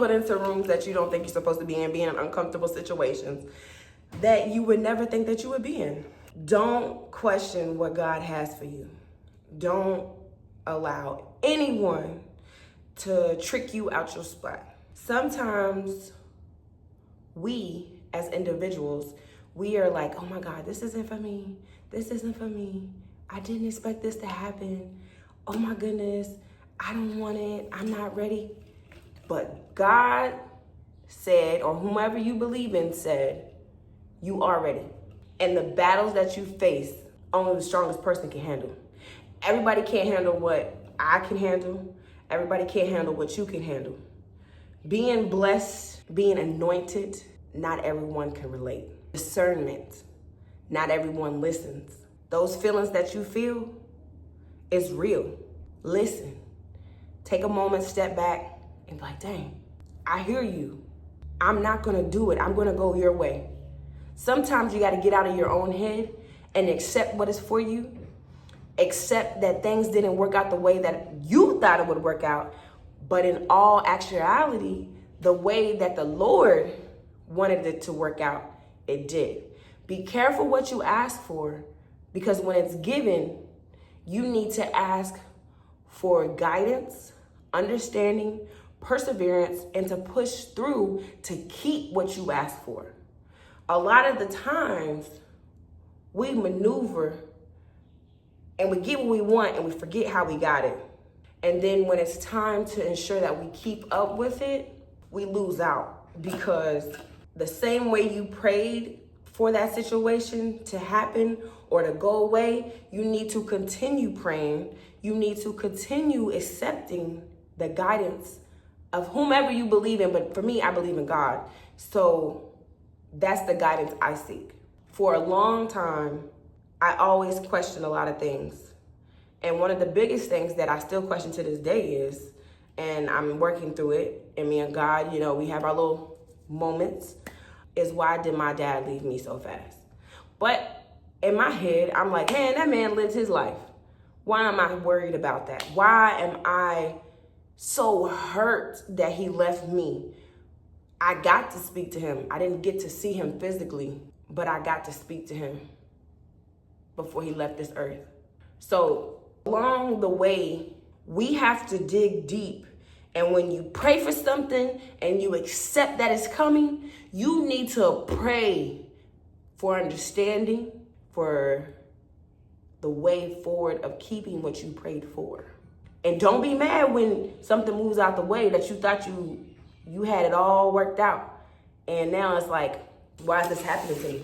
put into rooms that you don't think you're supposed to be in, being in uncomfortable situations that you would never think that you would be in. Don't question what God has for you. Don't allow anyone to trick you out your spot. Sometimes we as individuals, we are like, oh my God, this isn't for me. This isn't for me. I didn't expect this to happen. Oh my goodness, I don't want it. I'm not ready. But God said, or whomever you believe in said, you are ready. And the battles that you face, only the strongest person can handle. Everybody can't handle what I can handle. Everybody can't handle what you can handle. Being blessed, being anointed, not everyone can relate. Discernment, not everyone listens. Those feelings that you feel is real. Listen. Take a moment, step back, and be like, dang, I hear you. I'm not gonna do it. I'm gonna go your way. Sometimes you gotta get out of your own head and accept what is for you. Accept that things didn't work out the way that you thought it would work out. But in all actuality, the way that the Lord wanted it to work out, it did. Be careful what you ask for, because when it's given, you need to ask for guidance, understanding, perseverance, and to push through to keep what you ask for. A lot of the times, we maneuver and we get what we want and we forget how we got it. And then when it's time to ensure that we keep up with it, we lose out, because the same way you prayed for that situation to happen or to go away, you need to continue praying. You need to continue accepting the guidance of whomever you believe in. But for me, I believe in God. So that's the guidance I seek. For a long time, I always questioned a lot of things. And one of the biggest things that I still question to this day is, and I'm working through it, and me and God, you know, we have our little moments, is why did my dad leave me so fast? But in my head, I'm like, man, that man lived his life. Why am I worried about that? Why am I so hurt that he left me? I got to speak to him. I didn't get to see him physically, but I got to speak to him before he left this earth. So along the way, we have to dig deep. And when you pray for something and you accept that it's coming, you need to pray for understanding, for the way forward of keeping what you prayed for. And don't be mad when something moves out the way that you thought you had it all worked out. And now it's like, why is this happening to me?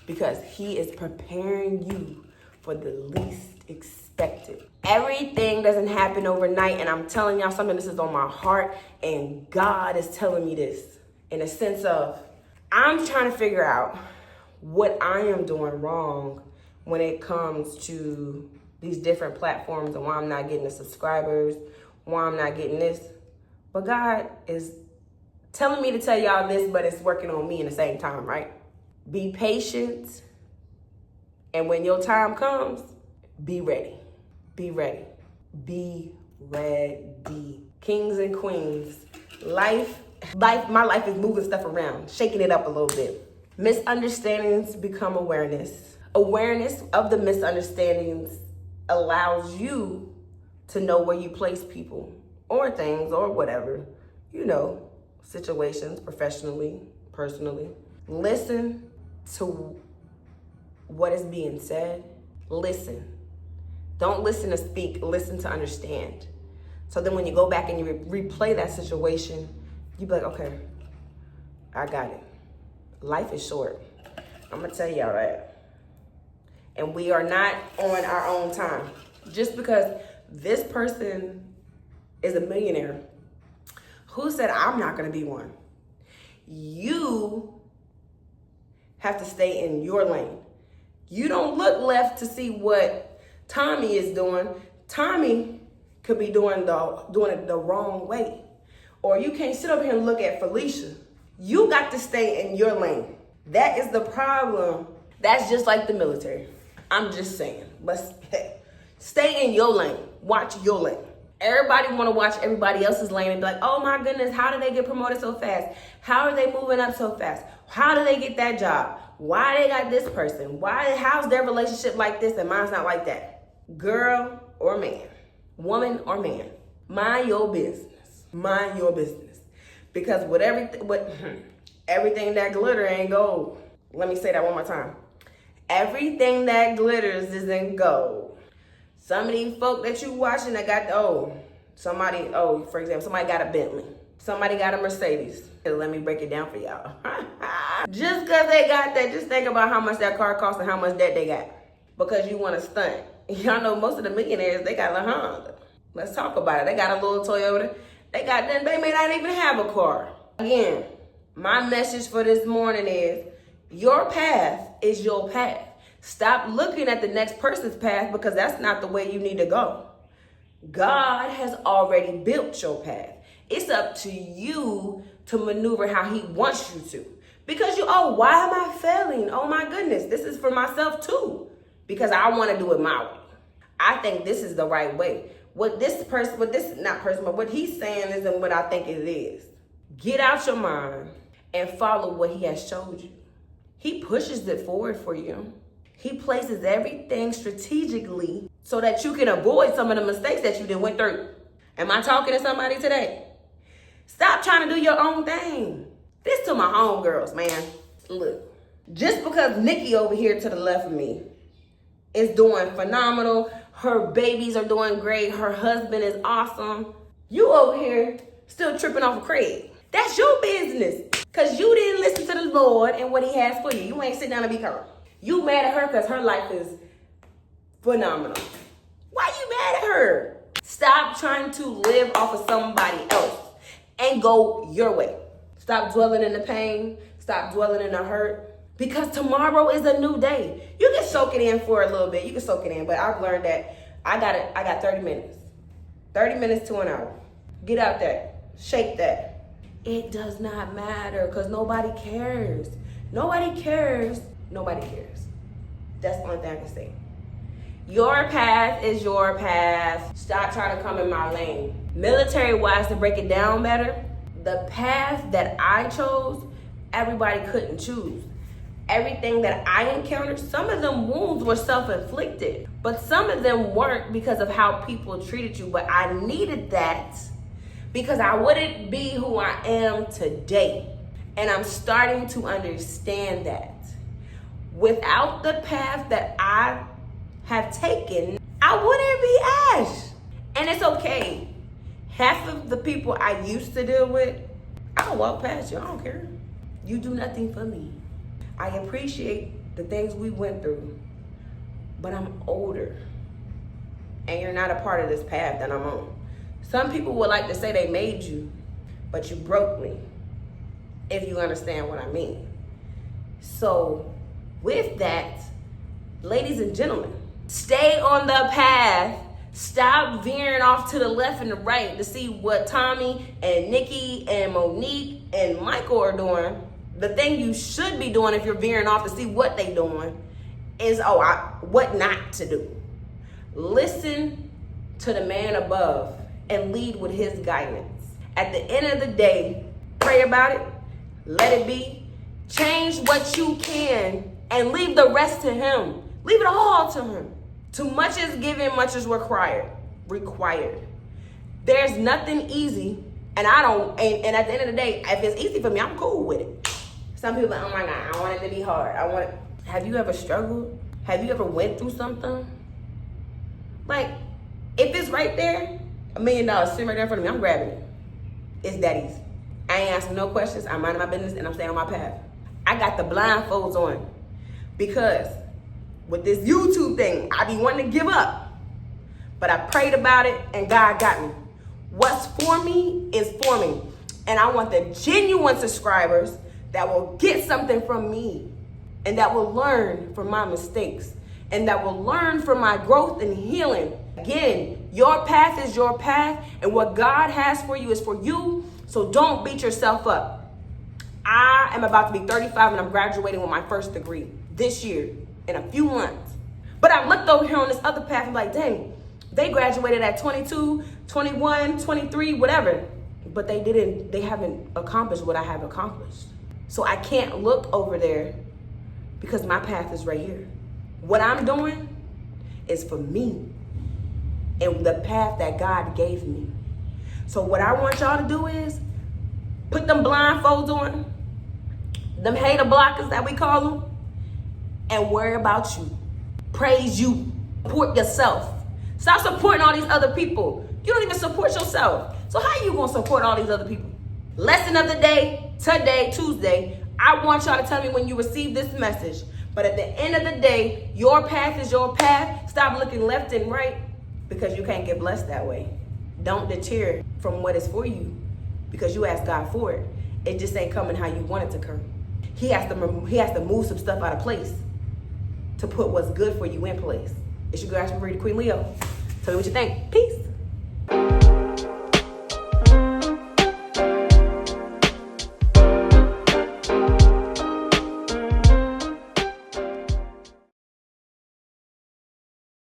Because he is preparing you for the least expected. Everything doesn't happen overnight, and I'm telling y'all something, this is on my heart, and God is telling me this in a sense of, I'm trying to figure out what I am doing wrong when it comes to these different platforms and why I'm not getting the subscribers, why I'm not getting this. But God is telling me to tell y'all this, but it's working on me in the same time, right? Be patient, and when your time comes, be ready. Be ready. Be ready. Kings and queens, my life is moving stuff around, shaking it up a little bit. Misunderstandings become awareness. Awareness of the misunderstandings allows you to know where you place people or things or whatever, you know, situations, professionally, personally. Listen to what is being said. Listen. Don't listen to speak, listen to understand. So then when you go back and you replay that situation, you be like, okay, I got it. Life is short. I'm gonna tell y'all that. And we are not on our own time. Just because this person is a millionaire, who said I'm not gonna be one? You have to stay in your lane. You don't look left to see what Tommy is doing. Tommy could be doing it the wrong way. Or you can't sit up here and look at Felicia. You got to stay in your lane. That is the problem. That's just like the military. I'm just saying, let's stay in your lane. Watch your lane. Everybody want to watch everybody else's lane and be like, oh my goodness, how did they get promoted so fast? How are they moving up so fast? How do they get that job? Why they got this person? How's their relationship like this and mine's not like that? Girl or man, woman or man, mind your business. Mind your business. Because everything that glitter ain't gold. Let me say that one more time. Everything that glitters isn't gold. Some of these folk that you watching that got, for example, somebody got a Bentley. Somebody got a Mercedes. Let me break it down for y'all. Just because they got that, just think about how much that car costs and how much debt they got. Because you want to stunt. Y'all know most of the millionaires, they got a Honda. Let's talk about it. They got a little Toyota. They may not even have a car. Again, my message for this morning is, your path is your path. Stop looking at the next person's path because that's not the way you need to go. God has already built your path. It's up to you to maneuver how he wants you to. Because why am I failing? Oh my goodness, this is for myself too. Because I want to do it my way. I think this is the right way. What he's saying isn't what I think it is. Get out your mind and follow what he has showed you. He pushes it forward for you. He places everything strategically so that you can avoid some of the mistakes that you done went through. Am I talking to somebody today? Stop trying to do your own thing. This to my homegirls, man. Look, just because Nikki over here to the left of me is doing phenomenal, her babies are doing great, her husband is awesome, you over here still tripping off of Craig. That's your business. Because you didn't listen to the Lord and what he has for you. You ain't sit down and be calm. You mad at her because her life is phenomenal. Why you mad at her? Stop trying to live off of somebody else and go your way. Stop dwelling in the pain. Stop dwelling in the hurt. Because tomorrow is a new day. You can soak it in for a little bit. You can soak it in. But I've learned that I got 30 minutes. 30 minutes to an hour. Get out there. Shake that. It does not matter because nobody cares. Nobody cares. Nobody cares. That's the only thing I can say. Your path is your path. Stop trying to come in my lane. Military-wise, to break it down better, the path that I chose, everybody couldn't choose. Everything that I encountered, some of them wounds were self-inflicted, but some of them weren't because of how people treated you. But I needed that because I wouldn't be who I am today. And I'm starting to understand that. Without the path that I have taken, I wouldn't be Ash. And it's okay. Half of the people I used to deal with, I'll walk past you. I don't care. You do nothing for me. I appreciate the things we went through, but I'm older. And you're not a part of this path that I'm on. Some people would like to say they made you, but you broke me, if you understand what I mean. So, with that, ladies and gentlemen, stay on the path. Stop veering off to the left and the right to see what Tommy and Nikki and Monique and Michael are doing. The thing you should be doing if you're veering off to see what they're doing is, what not to do. Listen to the man above and lead with his guidance. At the end of the day, pray about it, let it be, change what you can, and leave the rest to him. Leave it all to him. Too much is given, much is required. There's nothing easy, and at the end of the day, if it's easy for me, I'm cool with it. Some people are like, oh my God, I want it to be hard. Have you ever struggled? Have you ever went through something? Like, if it's right there, $1 million sitting right there in front of me, I'm grabbing it. It's that easy. I ain't asking no questions. I'm minding my business and I'm staying on my path. I got the blindfolds on because with this YouTube thing, I be wanting to give up. But I prayed about it and God got me. What's for me is for me. And I want the genuine subscribers that will get something from me and that will learn from my mistakes and that will learn from my growth and healing. Again, your path is your path and what God has for you is for you. So don't beat yourself up. I am about to be 35 and I'm graduating with my first degree this year in a few months. But I looked over here on this other path and I'm like, dang, they graduated at 22, 21, 23, whatever. But they haven't accomplished what I have accomplished. So I can't look over there because my path is right here. What I'm doing is for me and the path that God gave me. So what I want y'all to do is put them blindfolds on, them hater blockers that we call them, and worry about you. Praise you. Support yourself. Stop supporting all these other people. You don't even support yourself. So how you gonna support all these other people? Lesson of the day, today, Tuesday. I want y'all to tell me when you receive this message. But at the end of the day, your path is your path. Stop looking left and right because you can't get blessed that way. Don't deter from what is for you because you asked God for it. It just ain't coming how you want it to come. He has to move some stuff out of place to put what's good for you in place. It's your girl, Queen Leo. Tell me what you think. Peace.